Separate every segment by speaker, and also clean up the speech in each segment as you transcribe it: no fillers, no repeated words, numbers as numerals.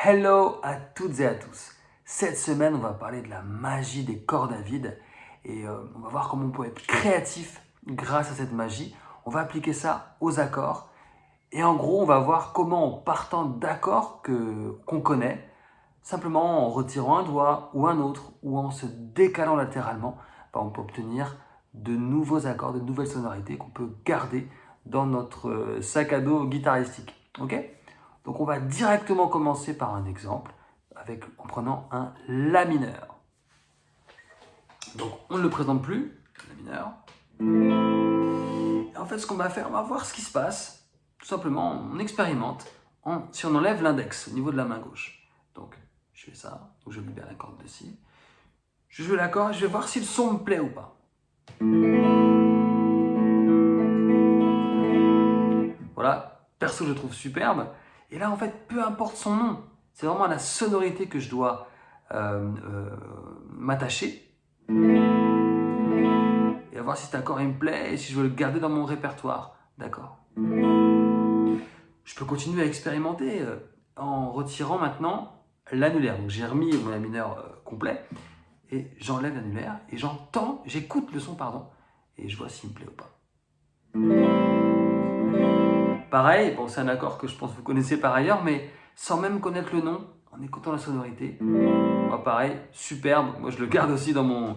Speaker 1: Hello à toutes et à tous. Cette semaine, on va parler de la magie des cordes à vide et on va voir comment on peut être créatif grâce à cette magie. On va appliquer ça aux accords et en gros, on va voir comment en partant d'accords qu'on connaît, simplement en retirant un doigt ou un autre ou en se décalant latéralement, on peut obtenir de nouveaux accords, de nouvelles sonorités qu'on peut garder dans notre sac à dos guitaristique. Ok ? Donc on va directement commencer par un exemple en prenant un La mineur. Donc on ne le présente plus, La mineur. Et en fait ce qu'on va faire, on va voir ce qui se passe. Tout simplement, on expérimente si on enlève l'index au niveau de la main gauche. Donc je fais ça, donc je libère la corde de Si. Je joue l'accord et je vais voir si le son me plaît ou pas. Voilà, perso je trouve superbe. Et là en fait, peu importe son nom, c'est vraiment à la sonorité que je dois m'attacher. Et à voir si cet accord il me plaît et si je veux le garder dans mon répertoire. D'accord. Je peux continuer à expérimenter en retirant maintenant l'annulaire. Donc j'ai remis mon La mineur complet et j'enlève l'annulaire et j'écoute le son, et je vois s'il me plaît ou pas. Pareil, bon, c'est un accord que je pense que vous connaissez par ailleurs, mais sans même connaître le nom, en écoutant la sonorité. Moi, pareil, superbe. Moi, je le garde aussi dans mon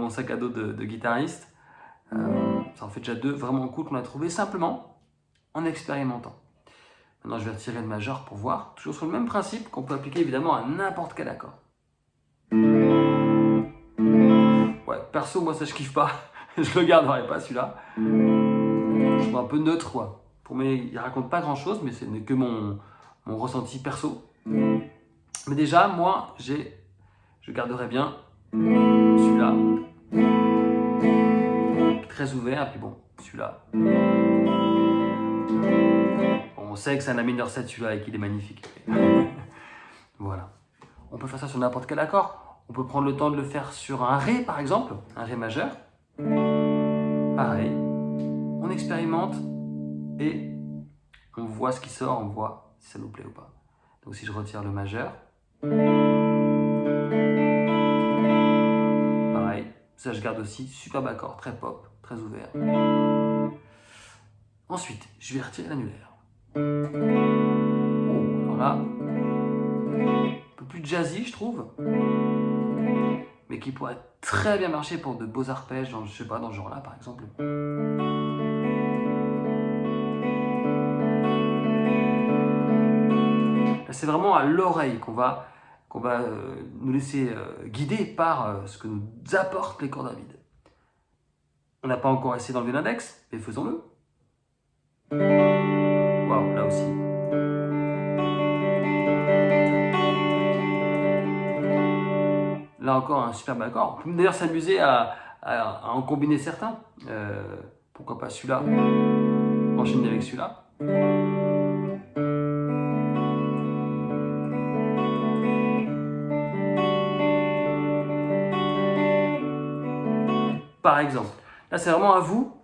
Speaker 1: sac à dos de guitariste. Ça en fait déjà deux vraiment cool qu'on a trouvé simplement en expérimentant. Maintenant, je vais retirer le majeur pour voir, toujours sur le même principe qu'on peut appliquer évidemment à n'importe quel accord. Ouais, perso, moi ça je kiffe pas, je le garderai pas celui-là. Je trouve un peu neutre, quoi. Il raconte pas grand chose, mais ce n'est que mon ressenti perso. Mais déjà, moi, je garderai bien celui-là, très ouvert, et puis bon, celui-là. On sait que c'est un La mineur 7 celui-là et qu'il est magnifique. Voilà. On peut faire ça sur n'importe quel accord. On peut prendre le temps de le faire sur un Ré, par exemple, un Ré majeur. Pareil. On expérimente et on voit ce qui sort, on voit si ça nous plaît ou pas. Donc si je retire le majeur, pareil, ça je garde aussi, superbe accord, très pop, très ouvert. Ensuite, je vais retirer l'annulaire. Oh, alors là, un peu plus jazzy je trouve, mais qui pourrait très bien marcher pour de beaux arpèges, je sais pas, dans ce genre-là par exemple. C'est vraiment à l'oreille qu'on va nous laisser guider par ce que nous apportent les cordes à vide. On n'a pas encore essayé d'enlever l'index, mais faisons-le. Waouh, là aussi. Là encore, un superbe accord. On peut d'ailleurs s'amuser à en combiner certains. Pourquoi pas celui-là, enchaîner avec celui-là. Par exemple, là c'est vraiment à vous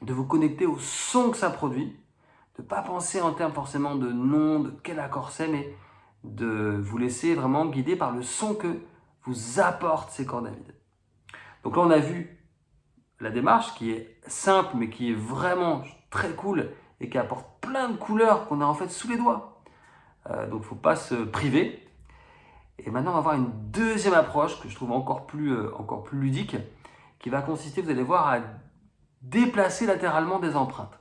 Speaker 1: de vous connecter au son que ça produit, de ne pas penser en termes forcément de nom, de quel accord c'est, mais de vous laisser vraiment guider par le son que vous apportent ces cordes à vide. Donc là on a vu la démarche qui est simple mais qui est vraiment très cool et qui apporte plein de couleurs qu'on a en fait sous les doigts. Donc il ne faut pas se priver. Et maintenant on va voir une deuxième approche que je trouve encore plus ludique, qui va consister, vous allez voir, à déplacer latéralement des empreintes.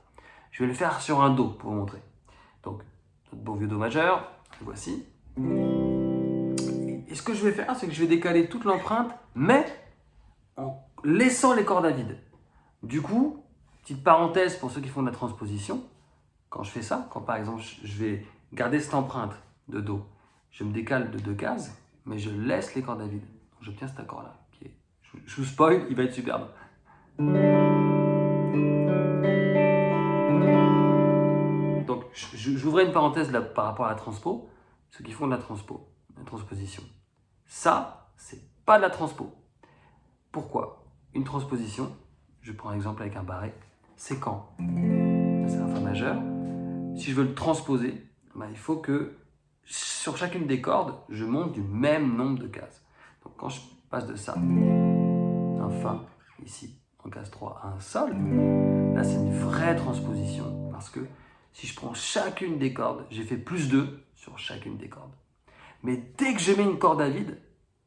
Speaker 1: Je vais le faire sur un Do pour vous montrer. Donc, notre beau vieux Do majeur, le voici. Et ce que je vais faire, c'est que je vais décaler toute l'empreinte, mais en laissant les cordes à vide. Du coup, petite parenthèse pour ceux qui font de la transposition, quand je fais ça, quand par exemple je vais garder cette empreinte de Do, je me décale de 2 cases, mais je laisse les cordes à vide. Donc j'obtiens cet accord-là. Je vous spoil, il va être superbe. Donc, j'ouvrais une parenthèse là par rapport à la transpo, ceux qui font de la transposition. Ça, c'est pas de la transpo. Pourquoi? Une transposition, je prends un exemple avec un barré, c'est quand? C'est un Fa majeur. Si je veux le transposer, il faut que sur chacune des cordes, je monte du même nombre de cases. Donc quand je passe de ça, un Fa ici, en case 3, à un Sol, là c'est une vraie transposition parce que si je prends chacune des cordes, j'ai fait plus 2 sur chacune des cordes. Mais dès que je mets une corde à vide,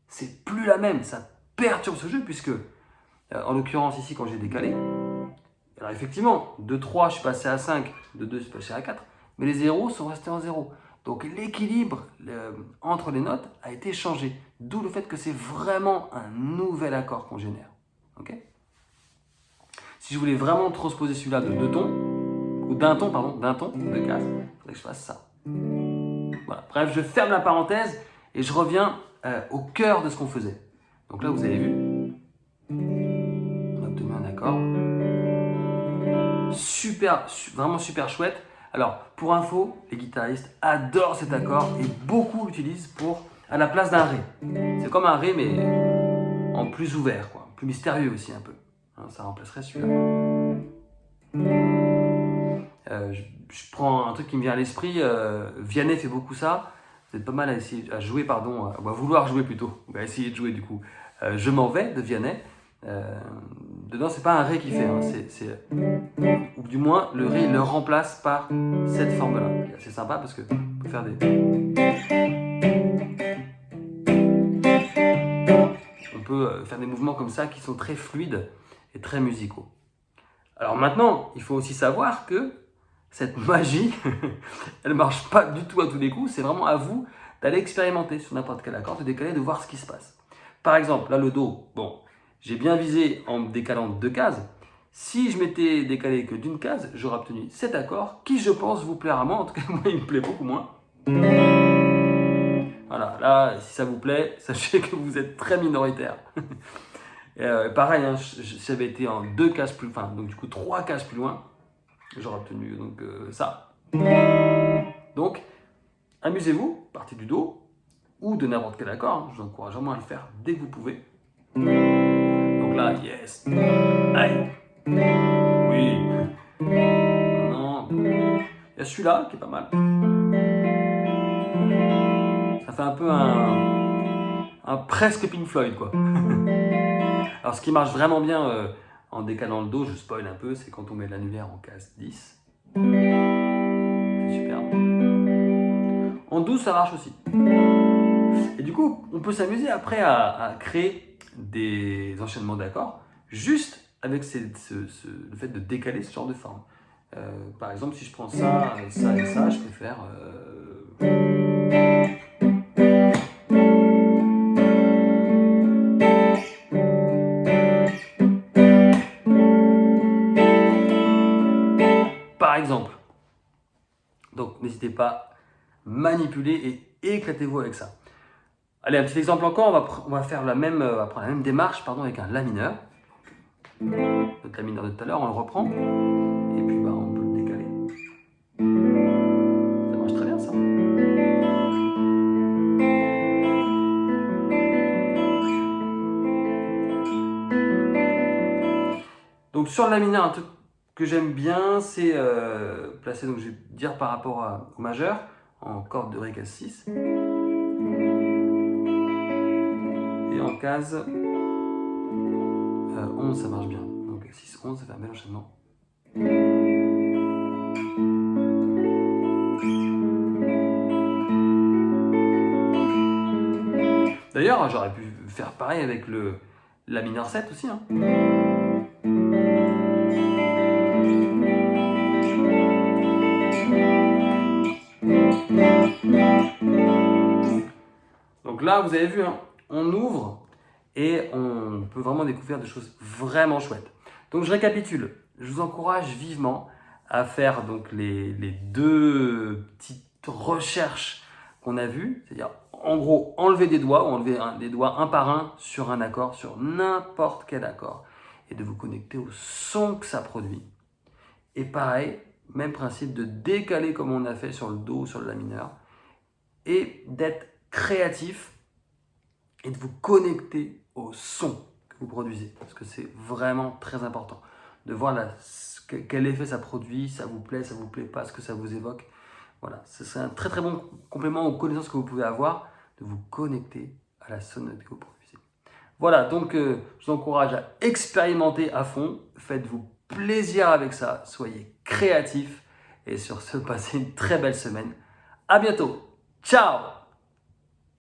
Speaker 1: c'est plus la même, ça perturbe ce jeu puisque, en l'occurrence ici quand j'ai décalé, alors effectivement, de 3 je suis passé à 5, de 2 je suis passé à 4, mais les zéros sont restés en 0. Donc l'équilibre entre les notes a été changé, d'où le fait que c'est vraiment un nouvel accord qu'on génère. Okay, si je voulais vraiment transposer celui-là de 2 tons, ou d'un ton, pardon, d'un ton, de case, il faudrait que je fasse ça. Voilà. Bref, je ferme la parenthèse et je reviens au cœur de ce qu'on faisait. Donc là, vous avez vu, on a obtenu un accord. Super, vraiment super chouette. Alors, pour info, les guitaristes adorent cet accord et beaucoup l'utilisent à la place d'un Ré. C'est comme un Ré, mais en plus ouvert, quoi, plus mystérieux aussi un peu. Hein, ça remplacerait celui-là. Je prends un truc qui me vient à l'esprit. Vianney fait beaucoup ça. Vous êtes pas mal à jouer, pardon, à vouloir jouer plutôt. On va essayer de jouer du coup. Je m'en vais de Vianney. Dedans, c'est pas un Ré qui fait, hein, ou du moins le Ré il le remplace par cette forme-là. C'est assez sympa parce que on peut faire des mouvements comme ça qui sont très fluides et très musicaux. Alors maintenant, il faut aussi savoir que cette magie, elle marche pas du tout à tous les coups. C'est vraiment à vous d'aller expérimenter sur n'importe quel accord, de décaler, de voir ce qui se passe. Par exemple, là le Do, bon. J'ai bien visé en me décalant de 2 cases. Si je m'étais décalé que d'une case, j'aurais obtenu cet accord qui, je pense, vous plaira moins. En tout cas, moi, il me plaît beaucoup moins. Voilà, là, si ça vous plaît, sachez que vous êtes très minoritaire. Pareil, hein, si j'avais été en 2 cases plus, enfin, donc du coup 3 cases plus loin, j'aurais obtenu donc ça. Donc, amusez-vous, partez du Do ou de n'importe quel accord. Je vous encourage vraiment à le faire dès que vous pouvez. Donc là, yes. Aïe. Oui. Non. Il y a celui-là qui est pas mal. Ça fait un peu un presque Pink Floyd, quoi. Alors, ce qui marche vraiment bien en décalant le Do, je spoil un peu, c'est quand on met l'annulaire en case 10. C'est super. En 12, ça marche aussi. Et du coup, on peut s'amuser après à créer des enchaînements d'accords juste avec le fait de décaler ce genre de forme. Par exemple, si je prends ça, ça et ça, je peux faire... Par exemple. Donc, n'hésitez pas, manipulez et éclatez-vous avec ça. Allez, un petit exemple encore, on va faire on va prendre la même démarche avec un La mineur. Notre La mineur de tout à l'heure, on le reprend. Et puis on peut le décaler. Ça marche très bien ça. Donc sur le La mineur, un truc que j'aime bien, c'est placer, donc je vais dire par rapport au majeur, en corde de Ré case 6. Et en case 11, ça marche bien. Donc 6, 11, ça fait un bel enchaînement. D'ailleurs, j'aurais pu faire pareil avec le La mineur 7 aussi. Hein. Donc là, vous avez vu, hein, on ouvre et on peut vraiment découvrir des choses vraiment chouettes. Donc je récapitule. Je vous encourage vivement à faire donc les 2 petites recherches qu'on a vues, c'est-à-dire en gros enlever des doigts ou enlever des doigts un par un sur un accord, sur n'importe quel accord, et de vous connecter au son que ça produit. Et pareil, même principe de décaler comme on a fait sur le Do ou sur le La mineur, et d'être créatif et de vous connecter au son que vous produisez, parce que c'est vraiment très important de voir quel effet ça produit, ça vous plaît pas, ce que ça vous évoque. Voilà, ce serait un très très bon complément aux connaissances que vous pouvez avoir de vous connecter à la sonothérapie propulsée. Voilà, donc je vous encourage à expérimenter à fond, faites-vous plaisir avec ça, soyez créatifs et sur ce, passez une très belle semaine. À bientôt, ciao!